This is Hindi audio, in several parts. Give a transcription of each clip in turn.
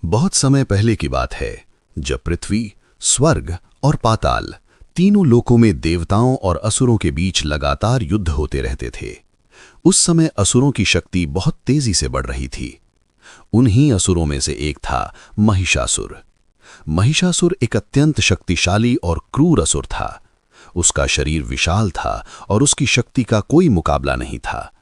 बहुत समय पहले की बात है, जब पृथ्वी, स्वर्ग और पाताल तीनों लोकों में देवताओं और असुरों के बीच लगातार युद्ध होते रहते थे। उस समय असुरों की शक्ति बहुत तेजी से बढ़ रही थी। उन्हीं असुरों में से एक था महिषासुर। महिषासुर एक अत्यंत शक्तिशाली और क्रूर असुर था। उसका शरीर विशाल था और उसकी शक्ति का कोई मुकाबला नहीं था।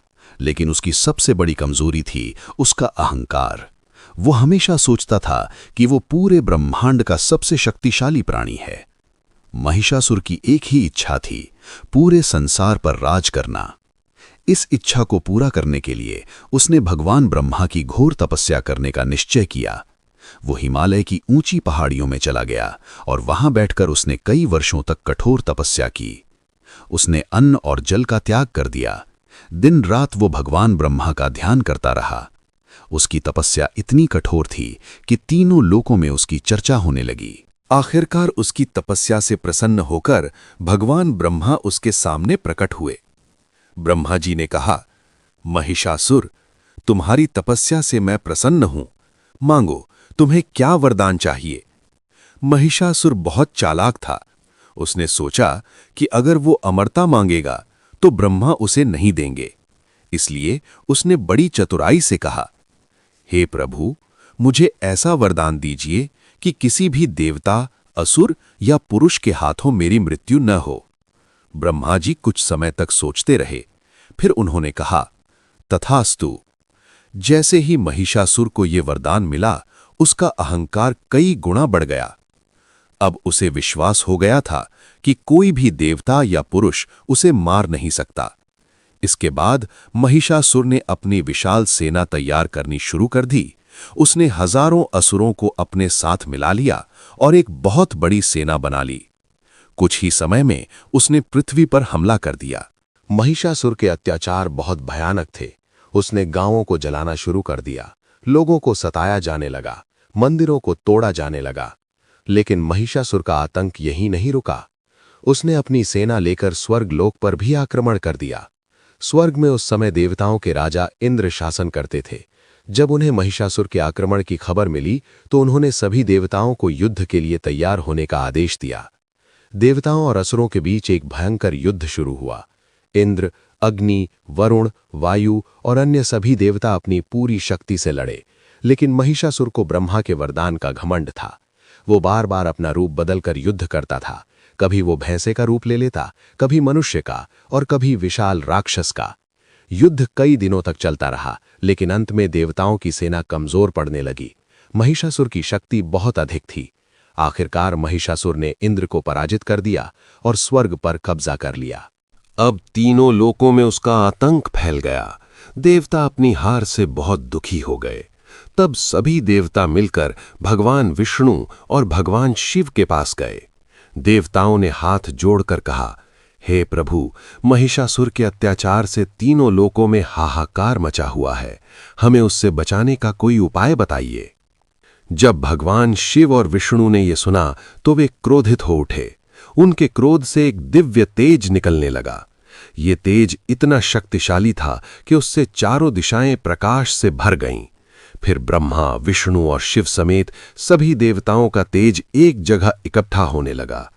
लेकिन उसकी सबसे बड़ी कमजोरी थी उसका अहंकार। वो हमेशा सोचता था कि वो पूरे ब्रह्मांड का सबसे शक्तिशाली प्राणी है। महिषासुर की एक ही इच्छा थी, पूरे संसार पर राज करना। इस इच्छा को पूरा करने के लिए उसने भगवान ब्रह्मा की घोर तपस्या करने का निश्चय किया। वो हिमालय की ऊंची पहाड़ियों में चला गया और वहां बैठकर उसने कई वर्षों तक कठोर तपस्या की। उसने अन्न और जल का त्याग कर दिया। दिन रात वो भगवान ब्रह्मा का ध्यान करता रहा। उसकी तपस्या इतनी कठोर थी कि तीनों लोकों में उसकी चर्चा होने लगी। आखिरकार उसकी तपस्या से प्रसन्न होकर भगवान ब्रह्मा उसके सामने प्रकट हुए। ब्रह्मा जी ने कहा, महिषासुर, तुम्हारी तपस्या से मैं प्रसन्न हूं। मांगो, तुम्हें क्या वरदान चाहिए। महिषासुर बहुत चालाक था। उसने सोचा कि अगर वो अमरता मांगेगा तो ब्रह्मा उसे नहीं देंगे। इसलिए उसने बड़ी चतुराई से कहा, हे प्रभु, मुझे ऐसा वरदान दीजिए कि किसी भी देवता, असुर या पुरुष के हाथों मेरी मृत्यु न हो। ब्रह्मा जी कुछ समय तक सोचते रहे। फिर उन्होंने कहा, तथास्तु। जैसे ही महिषासुर को ये वरदान मिला, उसका अहंकार कई गुना बढ़ गया। अब उसे विश्वास हो गया था कि कोई भी देवता या पुरुष उसे मार नहीं सकता। इसके बाद महिषासुर ने अपनी विशाल सेना तैयार करनी शुरू कर दी। उसने हजारों असुरों को अपने साथ मिला लिया और एक बहुत बड़ी सेना बना ली। कुछ ही समय में उसने पृथ्वी पर हमला कर दिया। महिषासुर के अत्याचार बहुत भयानक थे। उसने गांवों को जलाना शुरू कर दिया, लोगों को सताया जाने लगा, मंदिरों को तोड़ा जाने लगा। लेकिन महिषासुर का आतंक यहीं नहीं रुका। उसने अपनी सेना लेकर स्वर्ग लोक पर भी आक्रमण कर दिया। स्वर्ग में उस समय देवताओं के राजा इंद्र शासन करते थे। जब उन्हें महिषासुर के आक्रमण की खबर मिली तो उन्होंने सभी देवताओं को युद्ध के लिए तैयार होने का आदेश दिया। देवताओं और असुरों के बीच एक भयंकर युद्ध शुरू हुआ। इंद्र, अग्नि, वरुण, वायु और अन्य सभी देवता अपनी पूरी शक्ति से लड़े। लेकिन महिषासुर को ब्रह्मा के वरदान का घमंड था। वो बार बार अपना रूप बदलकर युद्ध करता था। कभी वो भैंसे का रूप ले लेता, कभी मनुष्य का और कभी विशाल राक्षस का। युद्ध कई दिनों तक चलता रहा, लेकिन अंत में देवताओं की सेना कमजोर पड़ने लगी। महिषासुर की शक्ति बहुत अधिक थी। आखिरकार महिषासुर ने इंद्र को पराजित कर दिया और स्वर्ग पर कब्जा कर लिया। अब तीनों लोकों में उसका आतंक फैल गया। देवता अपनी हार से बहुत दुखी हो गए। तब सभी देवता मिलकर भगवान विष्णु और भगवान शिव के पास गए। देवताओं ने हाथ जोड़कर कहा, हे प्रभु, महिषासुर के अत्याचार से तीनों लोकों में हाहाकार मचा हुआ है। हमें उससे बचाने का कोई उपाय बताइए। जब भगवान शिव और विष्णु ने यह सुना तो वे क्रोधित हो उठे। उनके क्रोध से एक दिव्य तेज निकलने लगा। ये तेज इतना शक्तिशाली था कि उससे चारों दिशाएं प्रकाश से भर गईं। फिर ब्रह्मा, विष्णु और शिव समेत सभी देवताओं का तेज एक जगह इकट्ठा होने लगा।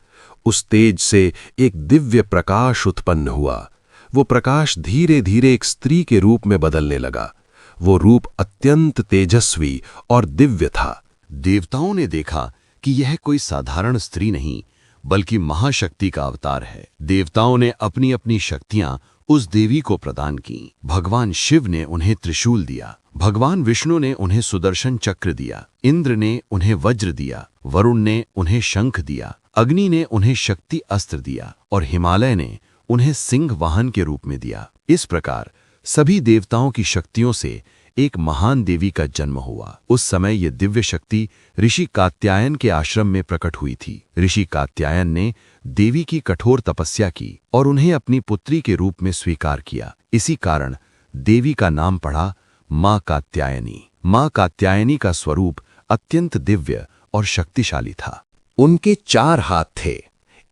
उस तेज से एक दिव्य प्रकाश उत्पन्न हुआ। वो प्रकाश धीरे धीरे एक स्त्री के रूप में बदलने लगा। वो रूप अत्यंत तेजस्वी और दिव्य था। देवताओं ने देखा कि यह कोई साधारण स्त्री नहीं, बल्कि महाशक्ति का अवतार है। देवताओं ने अपनी अपनी शक्तियां उस देवी को प्रदान की। भगवान शिव ने उन्हें त्रिशूल दिया, भगवान विष्णु ने उन्हें सुदर्शन चक्र दिया, इंद्र ने उन्हें वज्र दिया, वरुण ने उन्हें शंख दिया, अग्नि ने उन्हें शक्ति अस्त्र दिया और हिमालय ने उन्हें सिंह वाहन के रूप में दिया। इस प्रकार सभी देवताओं की शक्तियों से एक महान देवी का जन्म हुआ। उस समय यह दिव्य शक्ति ऋषि कात्यायन के आश्रम में प्रकट हुई थी। ऋषि कात्यायन ने देवी की कठोर तपस्या की और उन्हें अपनी पुत्री के रूप में स्वीकार किया। इसी कारण देवी का नाम पड़ा मां कात्यायनी। मां कात्यायनी का स्वरूप अत्यंत दिव्य और शक्तिशाली था। उनके 4 हाथ थे।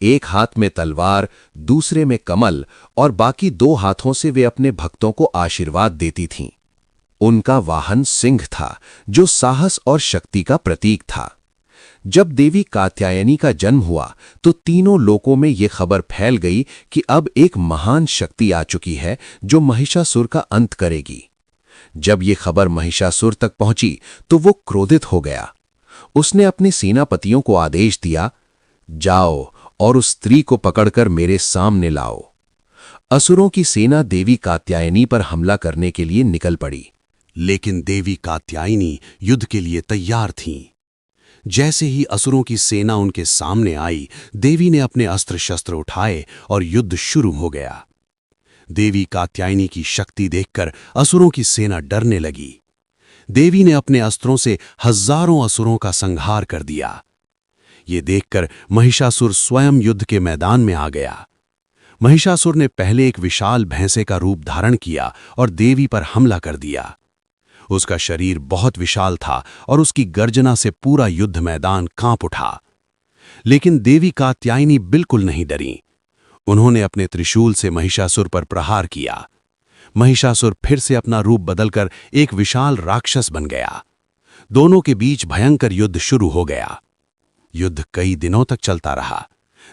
एक हाथ में तलवार, दूसरे में कमल और बाकी 2 हाथों से वे अपने भक्तों को आशीर्वाद देती थीं। उनका वाहन सिंह था, जो साहस और शक्ति का प्रतीक था। जब देवी कात्यायनी का जन्म हुआ तो तीनों लोकों में ये खबर फैल गई कि अब एक महान शक्ति आ चुकी है जो महिषासुर का अंत करेगी। जब ये खबर महिषासुर तक पहुंची तो वो क्रोधित हो गया। उसने अपने सेनापतियों को आदेश दिया, जाओ और उस स्त्री को पकड़कर मेरे सामने लाओ। असुरों की सेना देवी कात्यायनी पर हमला करने के लिए निकल पड़ी। लेकिन देवी कात्यायनी युद्ध के लिए तैयार थीं। जैसे ही असुरों की सेना उनके सामने आई, देवी ने अपने अस्त्र शस्त्र उठाए और युद्ध शुरू हो गया। देवी कात्यायनी की शक्ति देखकर असुरों की सेना डरने लगी। देवी ने अपने अस्त्रों से हजारों असुरों का संहार कर दिया। ये देखकर महिषासुर स्वयं युद्ध के मैदान में आ गया। महिषासुर ने पहले एक विशाल भैंसे का रूप धारण किया और देवी पर हमला कर दिया। उसका शरीर बहुत विशाल था और उसकी गर्जना से पूरा युद्ध मैदान कांप उठा। लेकिन देवी कात्यायनी बिल्कुल नहीं डरीं। उन्होंने अपने त्रिशूल से महिषासुर पर प्रहार किया। महिषासुर फिर से अपना रूप बदलकर एक विशाल राक्षस बन गया। दोनों के बीच भयंकर युद्ध शुरू हो गया। युद्ध कई दिनों तक चलता रहा।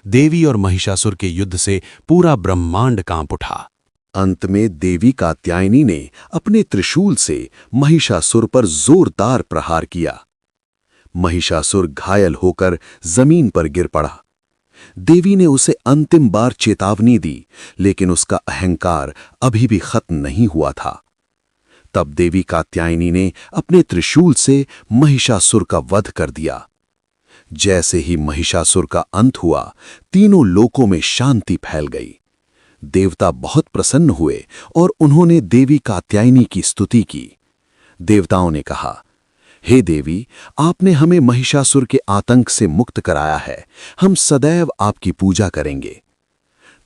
देवी और महिषासुर के युद्ध से पूरा ब्रह्मांड कांप उठा। अंत में देवी कात्यायनी ने अपने त्रिशूल से महिषासुर पर जोरदार प्रहार किया। महिषासुर घायल होकर जमीन पर गिर पड़ा। देवी ने उसे अंतिम बार चेतावनी दी, लेकिन उसका अहंकार अभी भी खत्म नहीं हुआ था। तब देवी कात्यायनी ने अपने त्रिशूल से महिषासुर का वध कर दिया। जैसे ही महिषासुर का अंत हुआ, तीनों लोकों में शांति फैल गई। देवता बहुत प्रसन्न हुए और उन्होंने देवी कात्यायनी की स्तुति की। देवताओं ने कहा, हे देवी, आपने हमें महिषासुर के आतंक से मुक्त कराया है। हम सदैव आपकी पूजा करेंगे।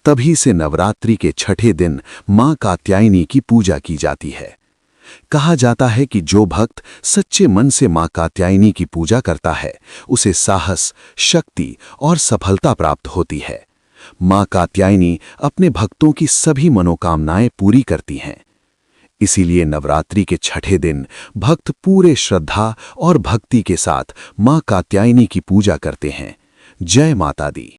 तभी से नवरात्रि के छठे दिन मां कात्यायनी की पूजा की जाती है। कहा जाता है कि जो भक्त सच्चे मन से मां कात्यायनी की पूजा करता है, उसे साहस, शक्ति और सफलता प्राप्त होती है। मां कात्यायनी अपने भक्तों की सभी मनोकामनाएं पूरी करती हैं। इसीलिए नवरात्रि के छठे दिन भक्त पूरे श्रद्धा और भक्ति के साथ मां कात्यायनी की पूजा करते हैं। जय माता दी।